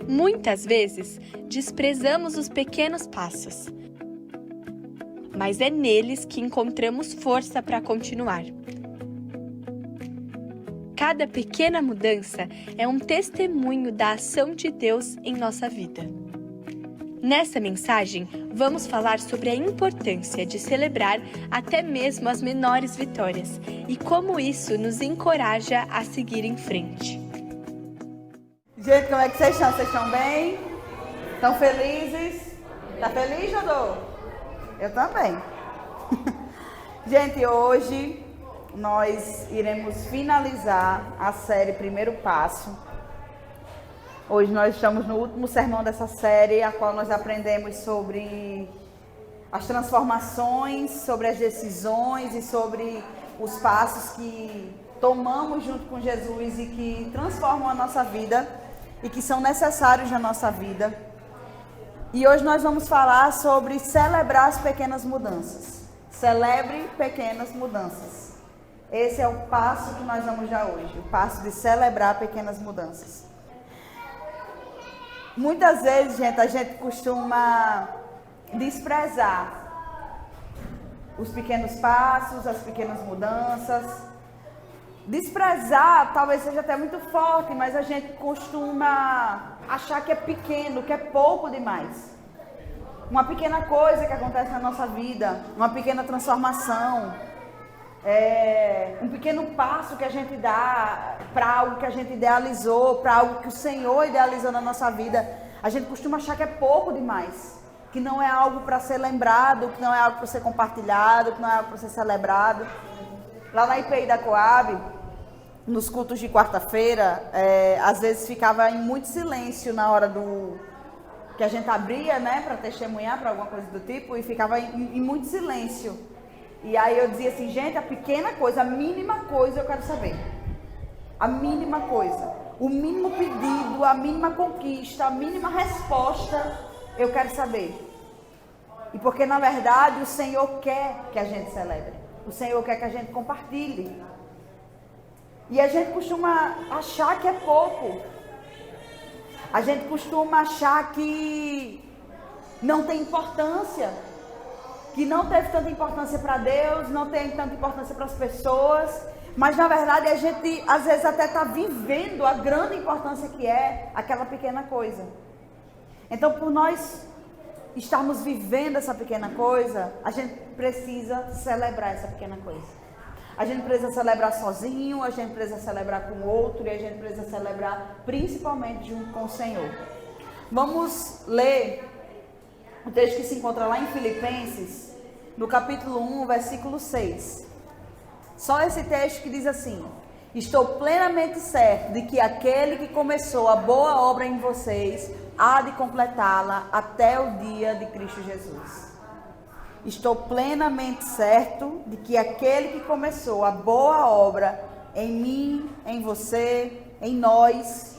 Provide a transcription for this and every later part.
Muitas vezes, desprezamos os pequenos passos, mas é neles que encontramos força para continuar. Cada pequena mudança é um testemunho da ação de Deus em nossa vida. Nessa mensagem, vamos falar sobre a importância de celebrar até mesmo as menores vitórias e como isso nos encoraja a seguir em frente. Gente, como é que vocês estão? Vocês estão bem? Estão felizes? Tá feliz, Jodô? Eu também. Gente, hoje nós iremos finalizar a série Primeiro Passo. Hoje nós estamos no último sermão dessa série, a qual nós aprendemos sobre as transformações, sobre as decisões e sobre os passos que tomamos junto com Jesus e que transformam a nossa vida e que são necessários na nossa vida. E hoje nós vamos falar sobre celebrar as pequenas mudanças. Celebre pequenas mudanças. Esse é o passo que nós vamos dar hoje, o passo de celebrar pequenas mudanças. Muitas vezes, gente, a gente costuma desprezar os pequenos passos, as pequenas mudanças. Desprezar talvez seja até muito forte, mas a gente costuma achar que é pequeno, que é pouco demais. Uma pequena coisa que acontece na nossa vida, uma pequena transformação, um pequeno passo que a gente dá para algo que a gente idealizou, para algo que o Senhor idealizou na nossa vida, a gente costuma achar que é pouco demais, que não é algo para ser lembrado, que não é algo para ser compartilhado, que não é algo para ser celebrado. Lá na IPI da Coab, nos cultos de quarta-feira, às vezes ficava em muito silêncio na hora que a gente abria, né, para testemunhar, para alguma coisa do tipo, e ficava em muito silêncio. E aí eu dizia assim, gente, a pequena coisa, a mínima coisa eu quero saber. A mínima coisa. O mínimo pedido, a mínima conquista, a mínima resposta, eu quero saber. E porque, na verdade, o Senhor quer que a gente celebre. O Senhor quer que a gente compartilhe. E a gente costuma achar que é pouco. A gente costuma achar que não tem importância. Que não teve tanta importância para Deus, não tem tanta importância para as pessoas, mas na verdade a gente às vezes até está vivendo a grande importância que é aquela pequena coisa. Então, por nós estarmos vivendo essa pequena coisa, a gente precisa celebrar essa pequena coisa. A gente precisa celebrar sozinho, a gente precisa celebrar com o outro e a gente precisa celebrar principalmente junto com o Senhor. Vamos ler o texto que se encontra lá em Filipenses, no capítulo 1, versículo 6. Só esse texto que diz assim: estou plenamente certo de que aquele que começou a boa obra em vocês há de completá-la até o dia de Cristo Jesus. Estou plenamente certo de que aquele que começou a boa obra em mim, em você, em nós,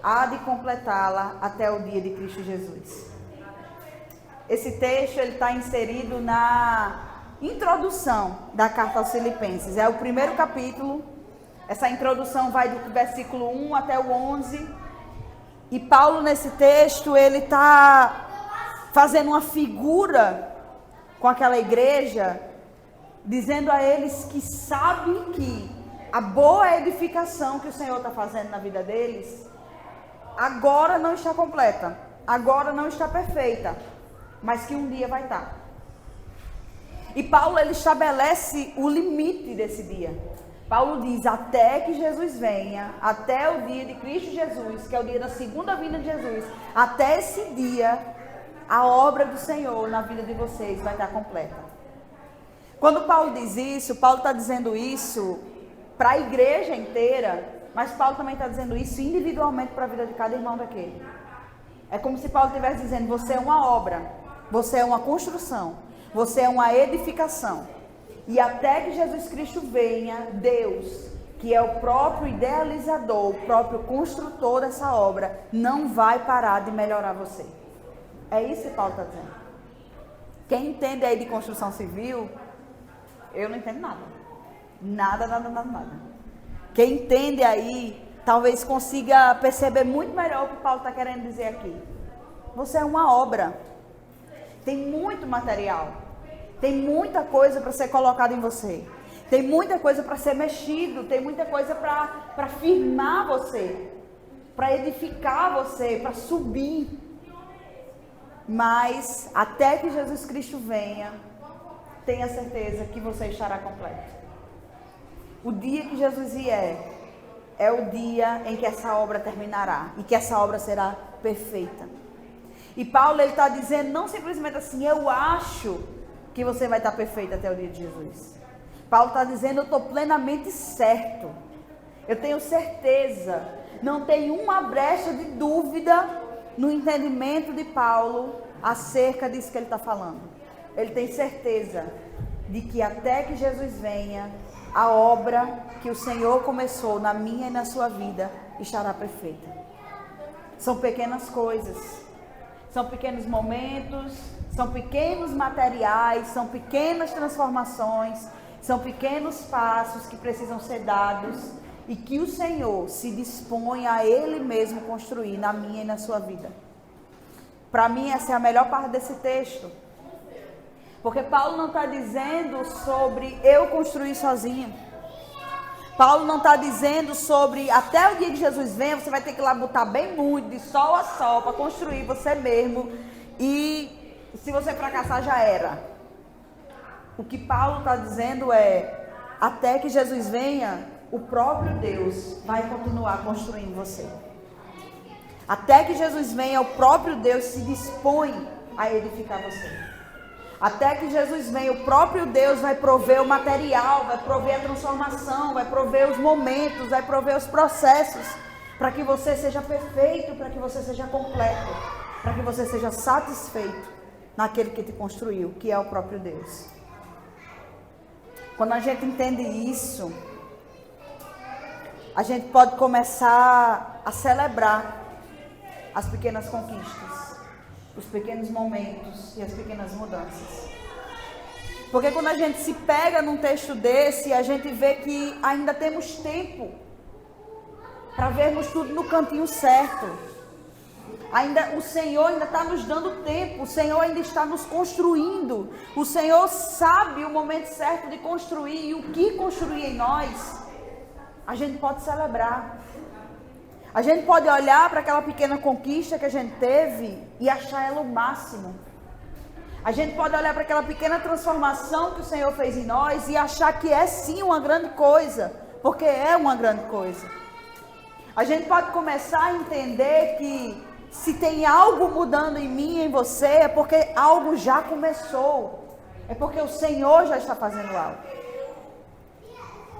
há de completá-la até o dia de Cristo Jesus. Esse texto está inserido na introdução da carta aos Filipenses. É o primeiro capítulo. Essa introdução vai do versículo 1 até o 11. E Paulo, nesse texto, ele está fazendo uma figura com aquela igreja, dizendo a eles que sabe que a boa edificação que o Senhor está fazendo na vida deles, agora não está completa, agora não está perfeita, mas que um dia vai estar. E Paulo, ele estabelece o limite desse dia. Paulo diz, até que Jesus venha, até o dia de Cristo Jesus, que é o dia da segunda vinda de Jesus, até esse dia, a obra do Senhor na vida de vocês vai estar completa. Quando Paulo diz isso, Paulo está dizendo isso para a igreja inteira, mas Paulo também está dizendo isso individualmente para a vida de cada irmão daquele. É como se Paulo estivesse dizendo, você é uma obra. Você é uma construção, você é uma edificação. E até que Jesus Cristo venha, Deus, que é o próprio idealizador, o próprio construtor dessa obra, não vai parar de melhorar você. É isso que Paulo está dizendo. Quem entende aí de construção civil, eu não entendo nada. Nada. Quem entende aí talvez consiga perceber muito melhor o que Paulo está querendo dizer aqui. Você é uma obra. Tem muito material. Tem muita coisa para ser colocada em você. Tem muita coisa para ser mexido. Tem muita coisa para firmar você. Para edificar você. Para subir. Mas até que Jesus Cristo venha, tenha certeza que você estará completo. O dia que Jesus vier é o dia em que essa obra terminará e que essa obra será perfeita. E Paulo está dizendo não simplesmente assim, eu acho que você vai estar perfeito até o dia de Jesus. Paulo está dizendo, eu estou plenamente certo. Eu tenho certeza. Não tem uma brecha de dúvida no entendimento de Paulo acerca disso que ele está falando. Ele tem certeza de que até que Jesus venha, a obra que o Senhor começou na minha e na sua vida estará perfeita. São pequenas coisas, são pequenos momentos, são pequenos materiais, são pequenas transformações, são pequenos passos que precisam ser dados e que o Senhor se dispõe a Ele mesmo construir na minha e na sua vida. Para mim, essa é a melhor parte desse texto. Porque Paulo não está dizendo sobre eu construir sozinho. Paulo não está dizendo sobre até o dia que Jesus venha, você vai ter que ir lá botar bem muito, de sol a sol, para construir você mesmo. E se você fracassar, já era. O que Paulo está dizendo é, até que Jesus venha, o próprio Deus vai continuar construindo você. Até que Jesus venha, o próprio Deus se dispõe a edificar você. Até que Jesus venha, o próprio Deus vai prover o material, vai prover a transformação, vai prover os momentos, vai prover os processos, para que você seja perfeito, para que você seja completo, para que você seja satisfeito naquele que te construiu, que é o próprio Deus. Quando a gente entende isso, a gente pode começar a celebrar as pequenas conquistas, os pequenos momentos e as pequenas mudanças. Porque quando a gente se pega num texto desse, a gente vê que ainda temos tempo para vermos tudo no cantinho certo. O Senhor ainda está nos dando tempo, o Senhor ainda está nos construindo. O Senhor sabe o momento certo de construir e o que construir em nós. A gente pode celebrar. A gente pode olhar para aquela pequena conquista que a gente teve e achar ela o máximo. A gente pode olhar para aquela pequena transformação que o Senhor fez em nós e achar que é sim uma grande coisa, porque é uma grande coisa. A gente pode começar a entender que se tem algo mudando em mim e em você, é porque algo já começou. É porque o Senhor já está fazendo algo.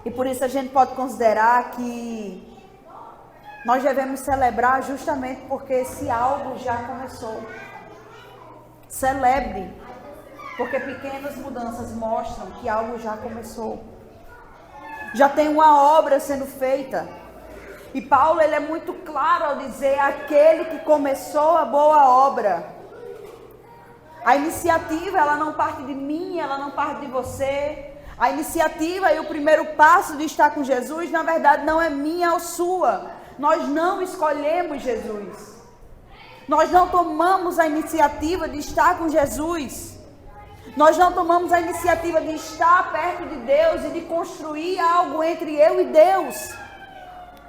E por isso a gente pode considerar que nós devemos celebrar justamente porque esse algo já começou. Celebre, porque pequenas mudanças mostram que algo já começou. Já tem uma obra sendo feita. E Paulo, ele é muito claro ao dizer, aquele que começou a boa obra. A iniciativa, ela não parte de mim, ela não parte de você. A iniciativa e o primeiro passo de estar com Jesus, na verdade, não é minha ou sua. Nós não escolhemos Jesus. Nós não tomamos a iniciativa de estar com Jesus. Nós não tomamos a iniciativa de estar perto de Deus e de construir algo entre eu e Deus.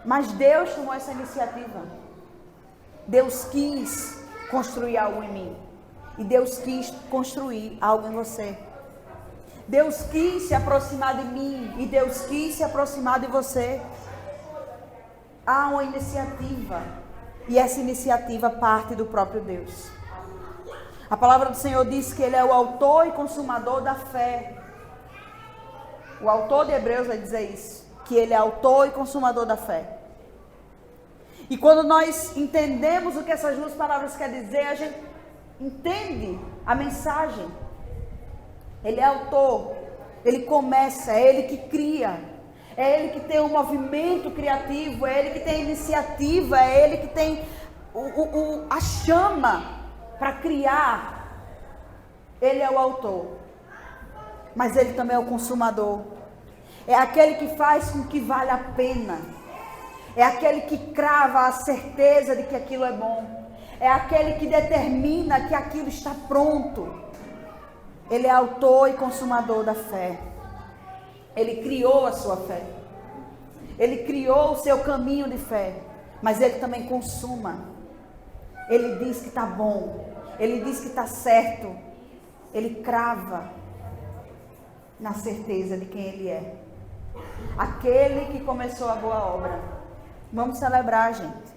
Mas Deus tomou essa iniciativa. Deus quis construir algo em mim. E Deus quis construir algo em você. Deus quis se aproximar de mim e Deus quis se aproximar de você. Há uma iniciativa e essa iniciativa parte do próprio Deus. A palavra do Senhor diz que Ele é o autor e consumador da fé. O autor de Hebreus vai dizer isso, que Ele é autor e consumador da fé. E quando nós entendemos o que essas duas palavras querem dizer, a gente entende a mensagem. Ele é autor, Ele começa, é Ele que cria, é Ele que tem um movimento criativo, é Ele que tem a iniciativa, é Ele que tem a chama para criar. Ele é o autor, mas Ele também é o consumador, é aquele que faz com que vale a pena. É aquele que crava a certeza de que aquilo é bom. É aquele que determina que aquilo está pronto. Ele é autor e consumador da fé. Ele criou a sua fé. Ele criou o seu caminho de fé. Mas ele também consuma. Ele diz que está bom. Ele diz que está certo. Ele crava na certeza de quem ele é. Aquele que começou a boa obra. Vamos celebrar, gente.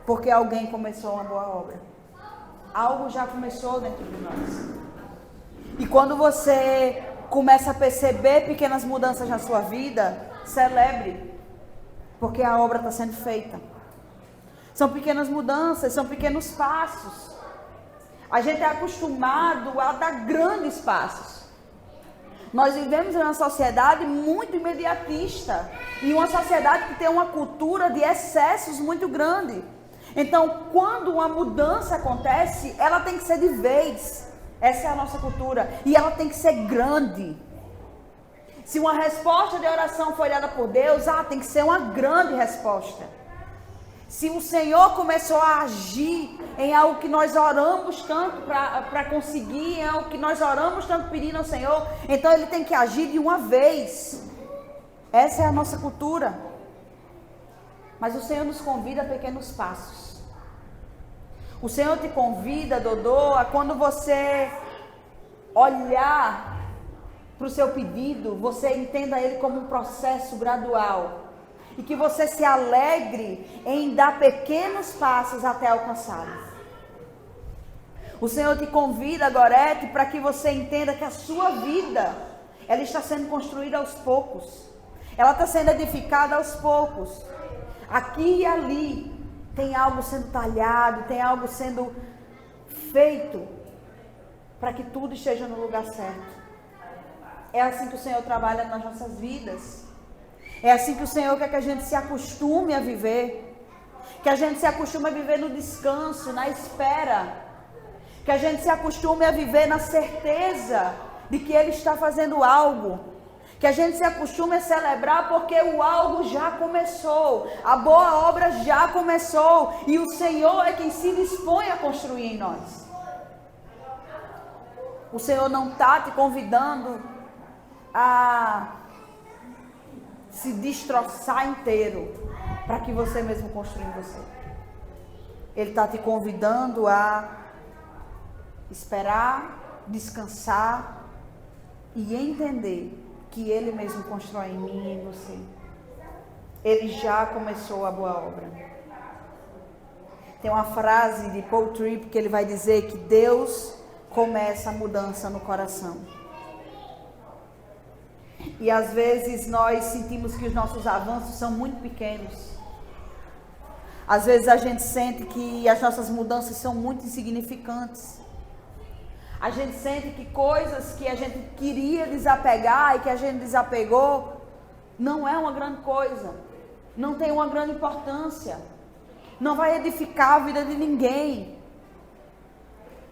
Porque alguém começou uma boa obra. Algo já começou dentro de nós. E quando você começa a perceber pequenas mudanças na sua vida, celebre. Porque a obra está sendo feita. São pequenas mudanças, são pequenos passos. A gente é acostumado a dar grandes passos. Nós vivemos em uma sociedade muito imediatista. E uma sociedade que tem uma cultura de excessos muito grande. Então, quando uma mudança acontece, ela tem que ser de vez. Essa é a nossa cultura. E ela tem que ser grande. Se uma resposta de oração foi dada por Deus, tem que ser uma grande resposta. Se o Senhor começou a agir em algo que nós oramos tanto para conseguir, em algo que nós oramos tanto pedindo ao Senhor, então Ele tem que agir de uma vez. Essa é a nossa cultura. Mas o Senhor nos convida a pequenos passos. O Senhor te convida, Dodô, a quando você olhar para o seu pedido, você entenda ele como um processo gradual. E que você se alegre em dar pequenos passos até alcançá-lo. O Senhor te convida, Gorete, para que você entenda que a sua vida, ela está sendo construída aos poucos. Ela está sendo edificada aos poucos. Aqui e ali tem algo sendo talhado, tem algo sendo feito para que tudo esteja no lugar certo. É assim que o Senhor trabalha nas nossas vidas. É assim que o Senhor quer que a gente se acostume a viver. Que a gente se acostume a viver no descanso, na espera. Que a gente se acostume a viver na certeza de que Ele está fazendo algo. Que a gente se acostume a celebrar porque o algo já começou. A boa obra já começou. E o Senhor é quem se dispõe a construir em nós. O Senhor não está te convidando a se destroçar inteiro para que você mesmo construa em você. Ele está te convidando a esperar, descansar e entender que Ele mesmo constrói em mim e em você. Ele já começou a boa obra. Tem uma frase de Paul Tripp que ele vai dizer que Deus começa a mudança no coração. E às vezes nós sentimos que os nossos avanços são muito pequenos. Às vezes a gente sente que as nossas mudanças são muito insignificantes. A gente sente que coisas que a gente queria desapegar e que a gente desapegou, não é uma grande coisa. Não tem uma grande importância. Não vai edificar a vida de ninguém.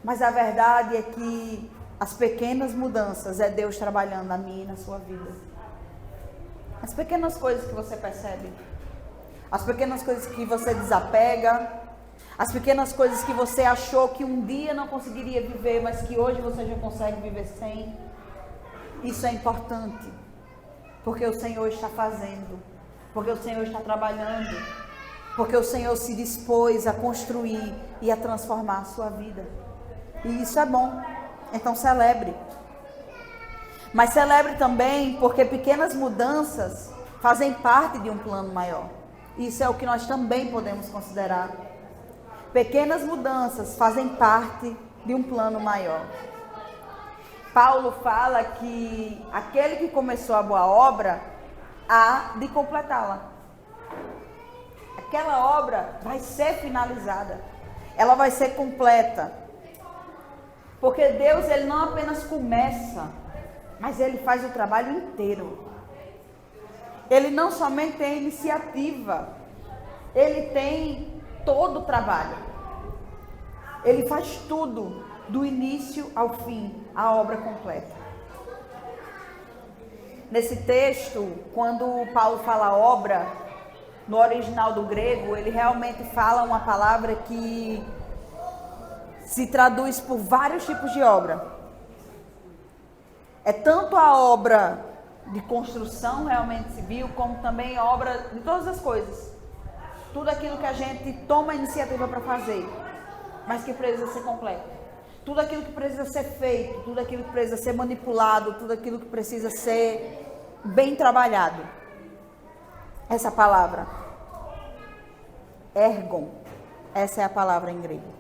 Mas a verdade é que as pequenas mudanças é Deus trabalhando na minha e na sua vida. As pequenas coisas que você percebe. As pequenas coisas que você desapega. As pequenas coisas que você achou que um dia não conseguiria viver, mas que hoje você já consegue viver sem. Isso é importante. Porque o Senhor está fazendo. Porque o Senhor está trabalhando. Porque o Senhor se dispôs a construir e a transformar a sua vida. E isso é bom. Então celebre. Mas celebre também porque pequenas mudanças fazem parte de um plano maior. Isso é o que nós também podemos considerar. Pequenas mudanças fazem parte de um plano maior. Paulo fala que aquele que começou a boa obra há de completá-la. Aquela obra vai ser finalizada. Ela vai ser completa. Porque Deus, Ele não apenas começa, mas Ele faz o trabalho inteiro. Ele não somente tem iniciativa, Ele tem todo o trabalho. Ele faz tudo, do início ao fim, a obra completa. Nesse texto, quando Paulo fala obra, no original do grego, ele realmente fala uma palavra que se traduz por vários tipos de obra. É tanto a obra de construção realmente civil, como também obra de todas as coisas. Tudo aquilo que a gente toma a iniciativa para fazer, mas que precisa ser completo. Tudo aquilo que precisa ser feito, tudo aquilo que precisa ser manipulado, tudo aquilo que precisa ser bem trabalhado. Essa palavra, ergon, essa é a palavra em grego.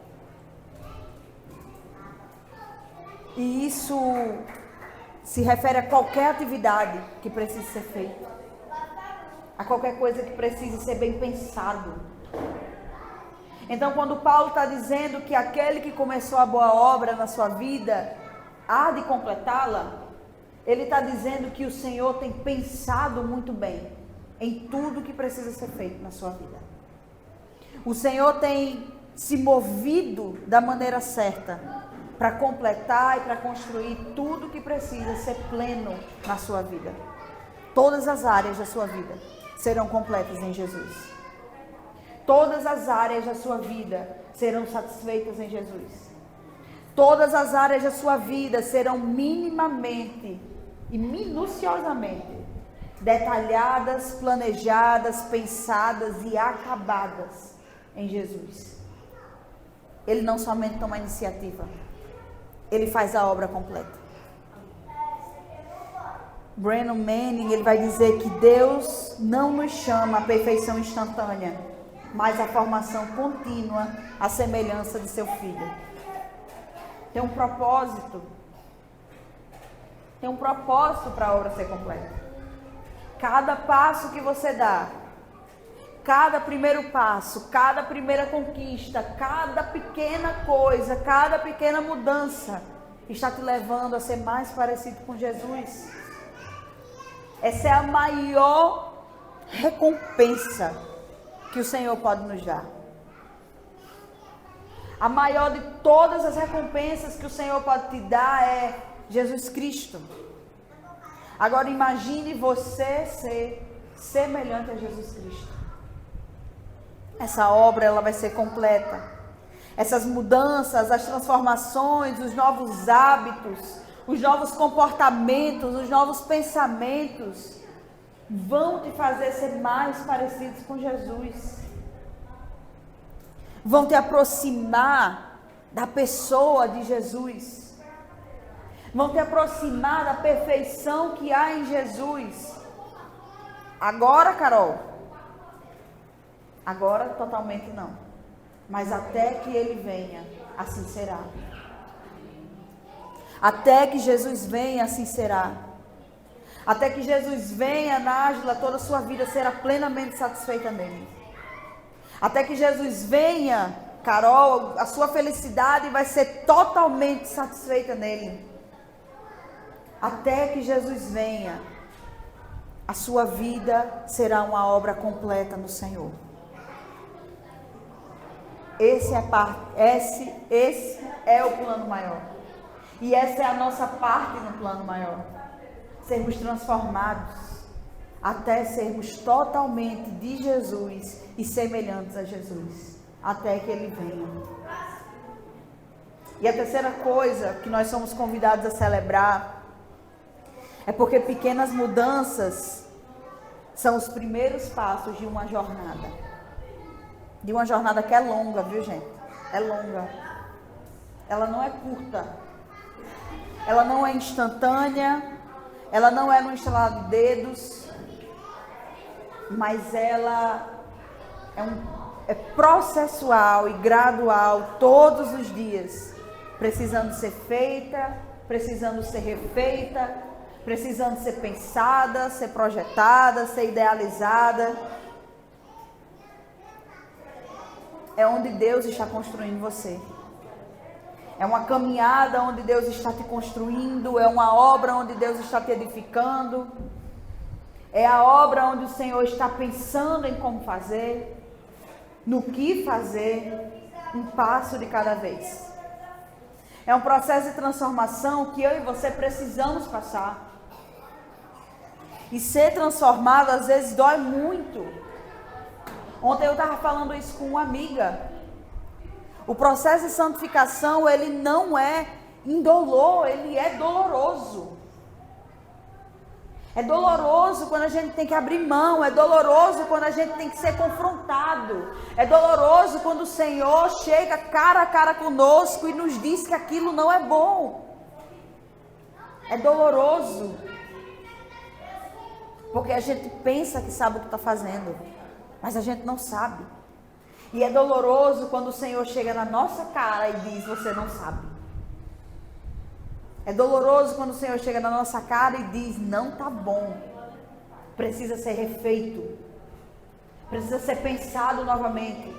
E isso se refere a qualquer atividade que precise ser feita, a qualquer coisa que precise ser bem pensado. Então, quando Paulo está dizendo que aquele que começou a boa obra na sua vida há de completá-la, ele está dizendo que o Senhor tem pensado muito bem em tudo que precisa ser feito na sua vida. O Senhor tem se movido da maneira certa para completar e para construir tudo que precisa ser pleno na sua vida. Todas as áreas da sua vida serão completas em Jesus. Todas as áreas da sua vida serão satisfeitas em Jesus. Todas as áreas da sua vida serão minimamente e minuciosamente detalhadas, planejadas, pensadas e acabadas em Jesus. Ele não somente toma a iniciativa, ele faz a obra completa. Brennan Manning, ele vai dizer que Deus não nos chama à perfeição instantânea, mas à formação contínua, à semelhança de seu Filho. Tem um propósito. Tem um propósito para a obra ser completa. Cada passo que você dá, cada primeiro passo, cada primeira conquista, cada pequena coisa, cada pequena mudança, está te levando a ser mais parecido com Jesus. Essa é a maior recompensa que o Senhor pode nos dar. A maior de todas as recompensas que o Senhor pode te dar é Jesus Cristo. Agora imagine você ser semelhante a Jesus Cristo. Essa obra ela vai ser completa. Essas mudanças, as transformações, os novos hábitos, os novos comportamentos, os novos pensamentos vão te fazer ser mais parecidos com Jesus. Vão te aproximar da pessoa de Jesus. Vão te aproximar da perfeição que há em Jesus. Agora, Carol? Agora totalmente não. Mas até que Ele venha, assim será. Até que Jesus venha, assim será. Até que Jesus venha, Nájila, toda a sua vida será plenamente satisfeita nele. Até que Jesus venha, Carol, a sua felicidade vai ser totalmente satisfeita nele. Até que Jesus venha, a sua vida será uma obra completa no Senhor. Esse é o plano maior. E essa é a nossa parte no plano maior. Sermos transformados até sermos totalmente de Jesus e semelhantes a Jesus, até que Ele venha. E a terceira coisa que nós somos convidados a celebrar é porque pequenas mudanças são os primeiros passos de uma jornada. De uma jornada que é longa, viu, gente? É longa. Ela não é curta. Ela não é instantânea. Ela não é no instalar de dedos, mas ela é processual e gradual todos os dias, precisando ser feita, precisando ser refeita, precisando ser pensada, ser projetada, ser idealizada. É onde Deus está construindo você. É uma caminhada onde Deus está te construindo, é uma obra onde Deus está te edificando, é a obra onde o Senhor está pensando em como fazer, no que fazer, um passo de cada vez. É um processo de transformação que eu e você precisamos passar. E ser transformado às vezes dói muito. Ontem eu estava falando isso com uma amiga. O processo de santificação, ele não é indolor, ele é doloroso. É doloroso quando a gente tem que abrir mão, é doloroso quando a gente tem que ser confrontado, é doloroso quando o Senhor chega cara a cara conosco e nos diz que aquilo não é bom. É doloroso, porque a gente pensa que sabe o que está fazendo, mas a gente não sabe. E é doloroso quando o Senhor chega na nossa cara e diz, você não sabe. É doloroso quando o Senhor chega na nossa cara e diz, não tá bom, precisa ser refeito, precisa ser pensado novamente,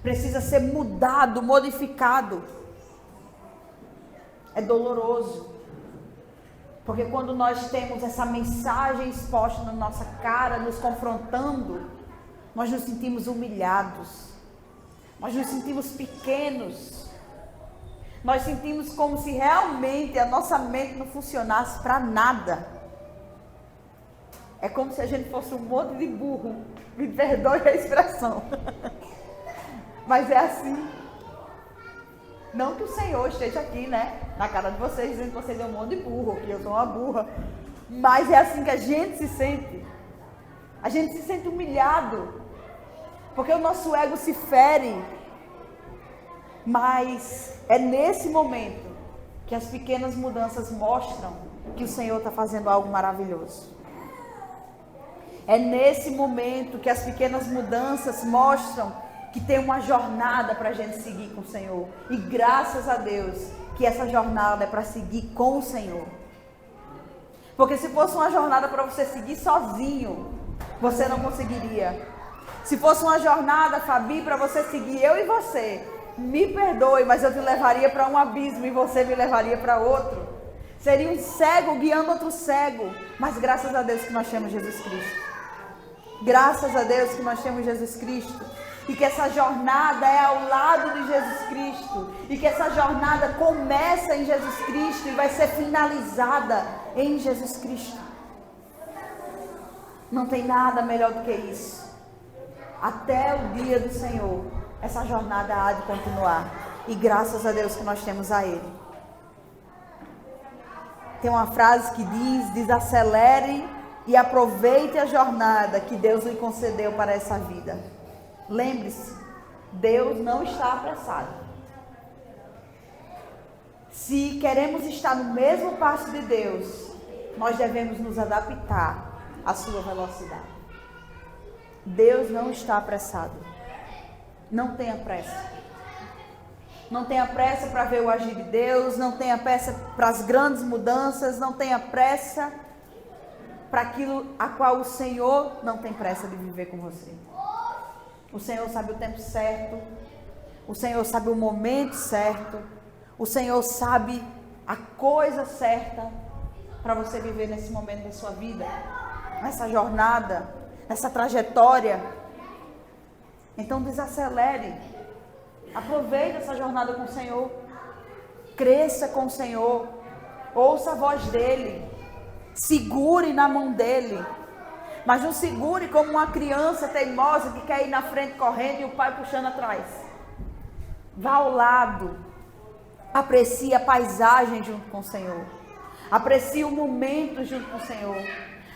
precisa ser mudado, modificado. É doloroso, porque quando nós temos essa mensagem exposta na nossa cara, nos confrontando, nós nos sentimos humilhados, nós nos sentimos pequenos. Nós sentimos como se realmente a nossa mente não funcionasse para nada. É como se a gente fosse um monte de burro. Me perdoe a expressão. Mas é assim. Não que o Senhor esteja aqui, né? Na cara de vocês, dizendo que vocês é um monte de burro, que eu sou uma burra. Mas é assim que a gente se sente. A gente se sente humilhado. Porque o nosso ego se fere. Mas é nesse momento que as pequenas mudanças mostram que o Senhor está fazendo algo maravilhoso. É nesse momento que as pequenas mudanças mostram que tem uma jornada para a gente seguir com o Senhor. E graças a Deus que essa jornada é para seguir com o Senhor. Porque se fosse uma jornada para você seguir sozinho, você não conseguiria. Se fosse uma jornada, Fabi, para você seguir eu e você, me perdoe, mas eu te levaria para um abismo e você me levaria para outro. Seria um cego guiando outro cego. Mas graças a Deus que nós temos Jesus Cristo. Graças a Deus que nós temos Jesus Cristo. E que essa jornada é ao lado de Jesus Cristo. E que essa jornada começa em Jesus Cristo e vai ser finalizada em Jesus Cristo. Não tem nada melhor do que isso. Até o dia do Senhor, essa jornada há de continuar. E graças a Deus que nós temos a Ele. Tem uma frase que diz, desacelere e aproveite a jornada que Deus lhe concedeu para essa vida. Lembre-se, Deus não está apressado. Se queremos estar no mesmo passo de Deus, nós devemos nos adaptar à sua velocidade. Deus não está apressado. Não tenha pressa. Não tenha pressa para ver o agir de Deus, não tenha pressa para as grandes mudanças, não tenha pressa para aquilo a qual o Senhor não tem pressa de viver com você. O Senhor sabe o tempo certo, o Senhor sabe o momento certo, o Senhor sabe a coisa certa para você viver nesse momento da sua vida, nessa jornada, nessa trajetória. Então desacelere, aproveite essa jornada com o Senhor, cresça com o Senhor, ouça a voz dEle, segure na mão dEle, mas não segure como uma criança teimosa que quer ir na frente correndo e o pai puxando atrás. Vá ao lado, aprecie a paisagem junto com o Senhor, aprecie o momento junto com o Senhor,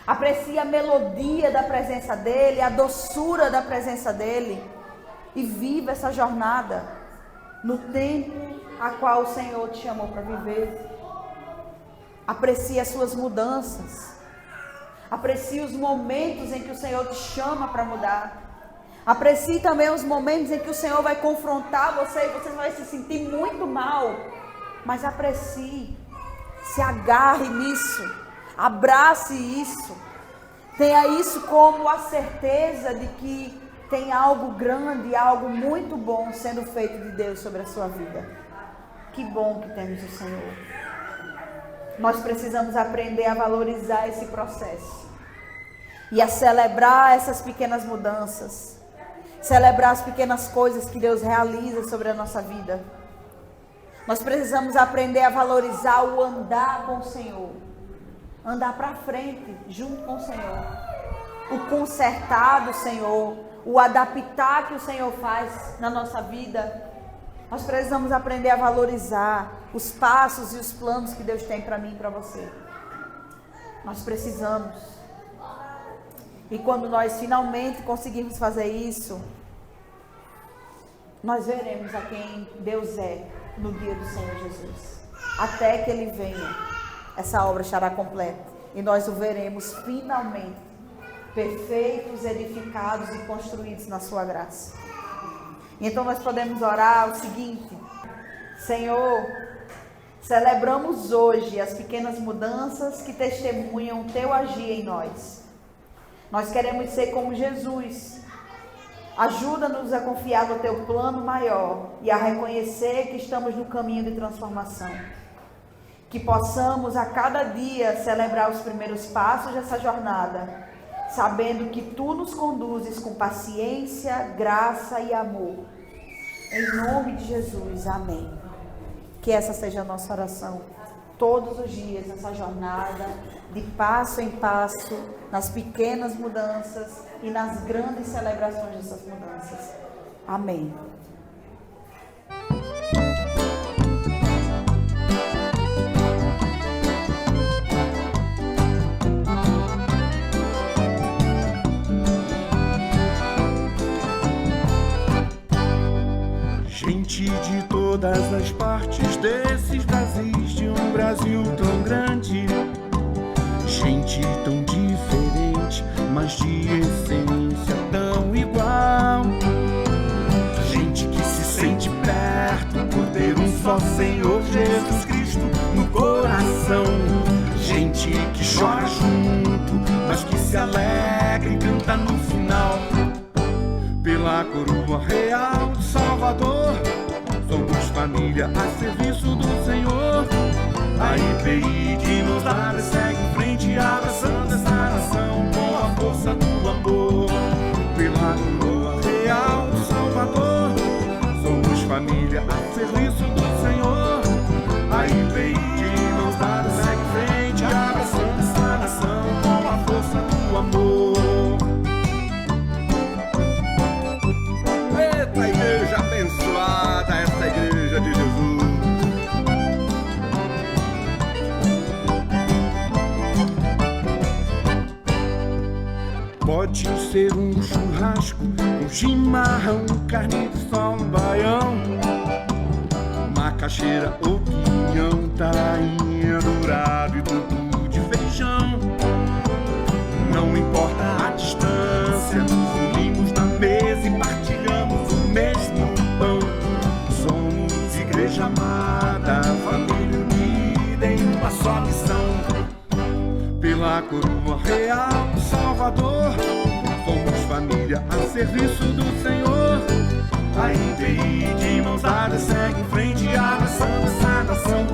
aprecie a melodia da presença dEle, a doçura da presença dEle e viva essa jornada no tempo a qual o Senhor te chamou para viver. Aprecie as suas mudanças. Aprecie os momentos em que o Senhor te chama para mudar. Aprecie também os momentos em que o Senhor vai confrontar você e você vai se sentir muito mal. Mas aprecie. Se agarre nisso. Abrace isso. Tenha isso como a certeza de que tem algo grande, algo muito bom sendo feito de Deus sobre a sua vida. Que bom que temos o Senhor. Nós precisamos aprender a valorizar esse processo e a celebrar essas pequenas mudanças, celebrar as pequenas coisas que Deus realiza sobre a nossa vida. Nós precisamos aprender a valorizar o andar com o Senhor, andar para frente junto com o Senhor, o consertar do Senhor, o adaptar que o Senhor faz na nossa vida. Nós precisamos aprender a valorizar os passos e os planos que Deus tem para mim e para você. Nós precisamos. E quando nós finalmente conseguirmos fazer isso, nós veremos a quem Deus é no dia do Senhor Jesus. Até que Ele venha, essa obra estará completa. E nós o veremos finalmente, perfeitos, edificados e construídos na sua graça. Então nós podemos orar o seguinte: Senhor, celebramos hoje as pequenas mudanças que testemunham o Teu agir em nós. Nós queremos ser como Jesus. Ajuda-nos a confiar no Teu plano maior e a reconhecer que estamos no caminho de transformação. Que possamos a cada dia celebrar os primeiros passos dessa jornada, sabendo que Tu nos conduzes com paciência, graça e amor. Em nome de Jesus, amém. Que essa seja a nossa oração todos os dias, nessa jornada, de passo em passo, nas pequenas mudanças e nas grandes celebrações dessas mudanças. Amém. Gente de todas as partes desses Brasis, de um Brasil tão grande. Gente tão diferente, mas de essência tão igual. Gente que se sente perto por ter um só Senhor Jesus Cristo no coração. Gente que chora junto, mas que se alegra e canta no final. Pela coroa real do Salvador, somos família a serviço do Senhor. A IPI de mãos dadas segue em frente, abraçando essa nação com a força do amor. Pela coroa real do Salvador, somos família a serviço do Senhor. A IPI de mãos dadas segue em frente, abraçando essa nação com a força do amor. Eita, igreja abençoada, essa igreja de Jesus. Pode ser um churrasco, um chimarrão, carne de sol, um baião, macaxeira ou pinhão, tainha, dourado e tudo de feijão. Não importa a distância, nos unimos na mesa e partilhamos o mesmo pão. Somos igreja amada, família unida em uma só missão. Pela coroa real do Salvador, somos família a serviço do Senhor. A IPI de mãos dadas segue em frente, abraçando essa nação